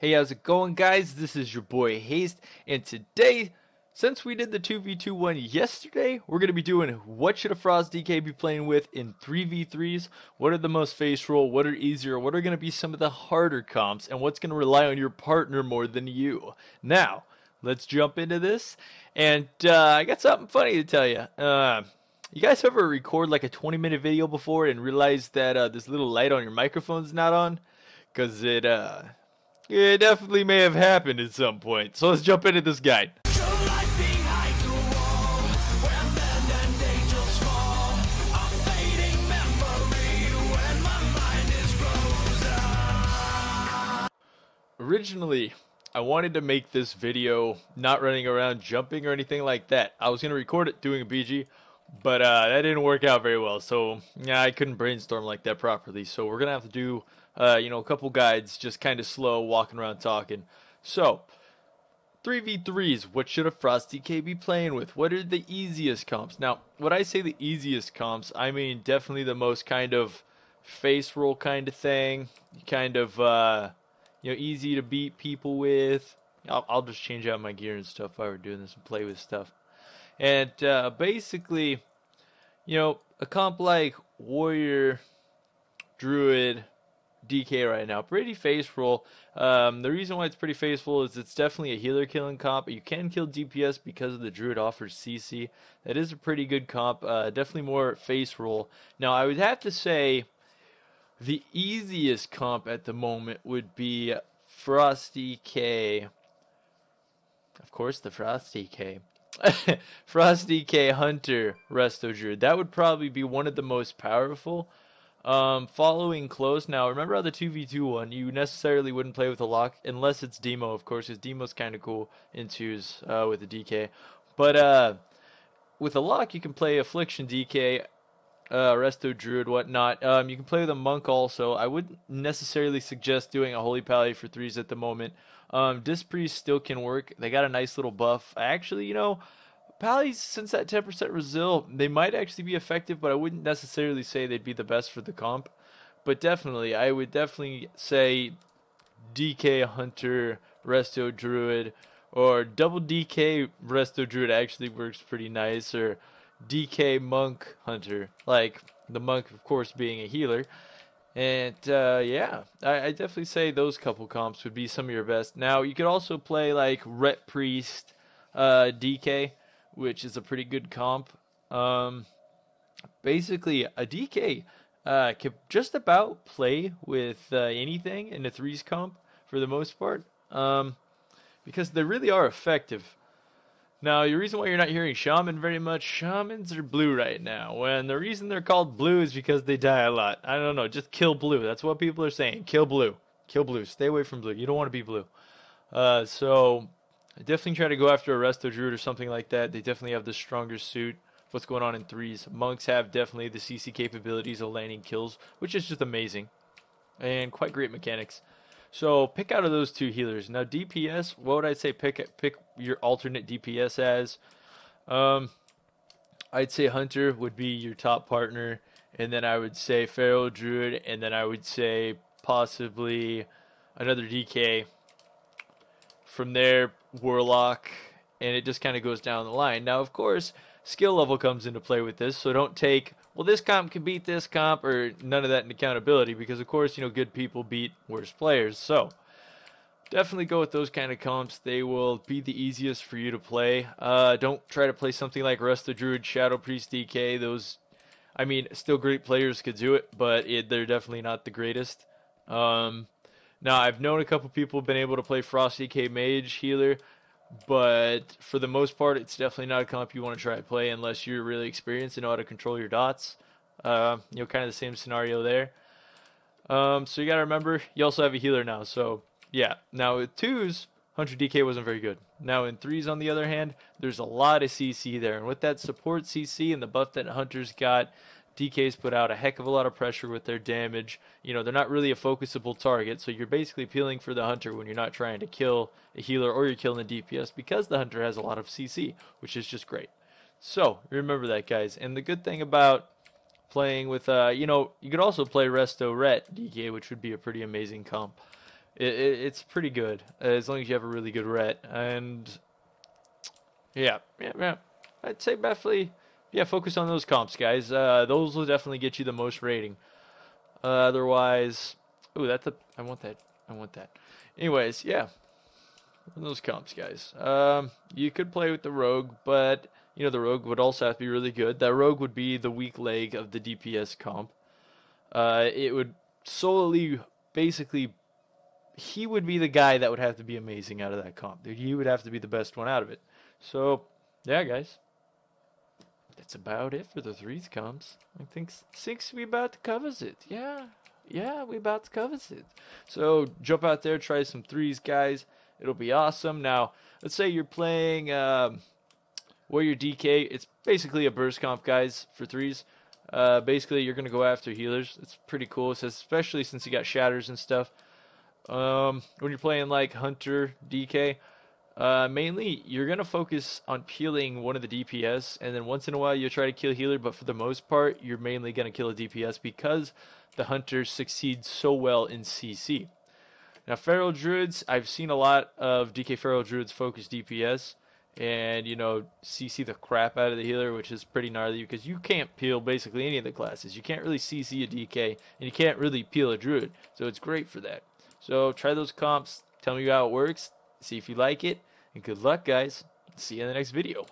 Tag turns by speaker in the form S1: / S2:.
S1: Hey, how's it going, guys? This is your boy Haste, and today, since we did the 2v2 one yesterday, we're going to be doing what should a Frost DK be playing with in 3v3s, what are the most face roll, what are easier, what are going to be some of the harder comps, and what's going to rely on your partner more than you. Now, let's jump into this, and I got something funny to tell you. You guys ever record like a 20-minute video before and realize that this little light on your microphone's not on? Because it definitely may have happened at some point. So let's jump into this guide. Originally, I wanted to make this video not running around jumping or anything like that. I was going to record it doing a BG, but that didn't work out very well. So yeah, I couldn't brainstorm like that properly. So we're going to have to do a couple guides, just kind of slow, walking around talking. So, 3v3s, what should a Frost DK be playing with? What are the easiest comps? Now, when I say the easiest comps, I mean definitely the most kind of face roll kind of thing. Kind of, easy to beat people with. I'll just change out my gear and stuff while we're doing this and play with stuff. And basically, a comp like Warrior, Druid, DK right now, pretty faithful. The reason why it's pretty faithful is it's definitely a healer killing comp. You can kill DPS because of the Druid offers CC. That is a pretty good comp. Definitely more face roll. Now I would have to say the easiest comp at the moment would be Frost DK. Of course, the Frost DK. Frost DK Hunter Resto Druid. That would probably be one of the most powerful. Following close. Now, remember how the 2v2 one, you necessarily wouldn't play with a lock, unless it's Demo, of course, because Demo's kind of cool in twos with the DK. But with a lock, you can play Affliction DK, Resto Druid, whatnot. You can play with a Monk also. I wouldn't necessarily suggest doing a Holy Pally for threes at the moment. Disc Priest still can work. They got a nice little buff. Actually, Pallies, since that 10% Resil, they might actually be effective, but I wouldn't necessarily say they'd be the best for the comp. But definitely, I would definitely say DK Hunter, Resto Druid, or double DK Resto Druid actually works pretty nice, or DK Monk Hunter, like the Monk, of course, being a healer. And yeah, I definitely say those couple comps would be some of your best. Now, you could also play like Ret Priest DK, which is a pretty good comp. Basically, a DK can just about play with anything in a threes comp for the most part, because they really are effective. Now, the reason why you're not hearing Shaman very much, Shamans are blue right now. And the reason they're called blue is because they die a lot. I don't know, just kill blue. That's what people are saying. Kill blue. Kill blue. Stay away from blue. You don't want to be blue. So I definitely try to go after a Resto Druid or something like that. They definitely have the stronger suit of what's going on in threes. Monks have definitely the CC capabilities of landing kills, which is just amazing. And quite great mechanics. So pick out of those two healers. Now DPS, what would I say pick your alternate DPS as? I'd say Hunter would be your top partner. And then I would say Pharaoh Druid. And then I would say possibly another DK. From there, Warlock, and it just kind of goes down the line. Now, of course, skill level comes into play with this, so don't take, well, this comp can beat this comp, or none of that in accountability, because, of course, good people beat worse players. So, definitely go with those kind of comps. They will be the easiest for you to play. Don't try to play something like Resto Druid, Shadow Priest DK. Those, still great players could do it, but they're definitely not the greatest. Now, I've known a couple people have been able to play Frost DK Mage Healer, but for the most part, it's definitely not a comp you want to try to play unless you're really experienced and know how to control your dots. Kind of the same scenario there. So you got to remember, you also have a healer now. So, yeah. Now, with twos, Hunter DK wasn't very good. Now, in threes, on the other hand, there's a lot of CC there. And with that support CC and the buff that Hunter's got, DK's put out a heck of a lot of pressure with their damage. They're not really a focusable target, so you're basically peeling for the Hunter when you're not trying to kill a healer or you're killing the DPS because the Hunter has a lot of CC, which is just great. So, remember that, guys. And the good thing about playing with, you could also play Resto Ret DK, which would be a pretty amazing comp. It's pretty good as long as you have a really good ret. And yeah. I'd say definitely, yeah, focus on those comps, guys. Those will definitely get you the most rating. Otherwise, ooh, I want that. I want that. Anyways, yeah, those comps, guys. You could play with the rogue, but you know the rogue would also have to be really good. That rogue would be the weak leg of the DPS comp. It would solely, basically, he would be the guy that would have to be amazing out of that comp. Dude, he would have to be the best one out of it. So, yeah, guys. That's about it for the threes comps. I think six we about to covers it. Yeah, we about to covers it. So jump out there, try some threes, guys. It'll be awesome. Now, let's say you're playing Warrior DK. It's basically a burst comp, guys, for threes. Basically, you're gonna go after healers. It's pretty cool, especially since you got shatters and stuff. When you're playing like Hunter DK. Mainly, you're going to focus on peeling one of the DPS, and then once in a while you'll try to kill healer, but for the most part, you're mainly going to kill a DPS because the hunters succeed so well in CC. Now, Feral Druids, I've seen a lot of DK Feral Druids focus DPS, and, you know, CC the crap out of the healer, which is pretty gnarly because you can't peel basically any of the classes. You can't really CC a DK, and you can't really peel a Druid, so it's great for that. So, try those comps, tell me how it works, see if you like it. And good luck, guys. See you in the next video.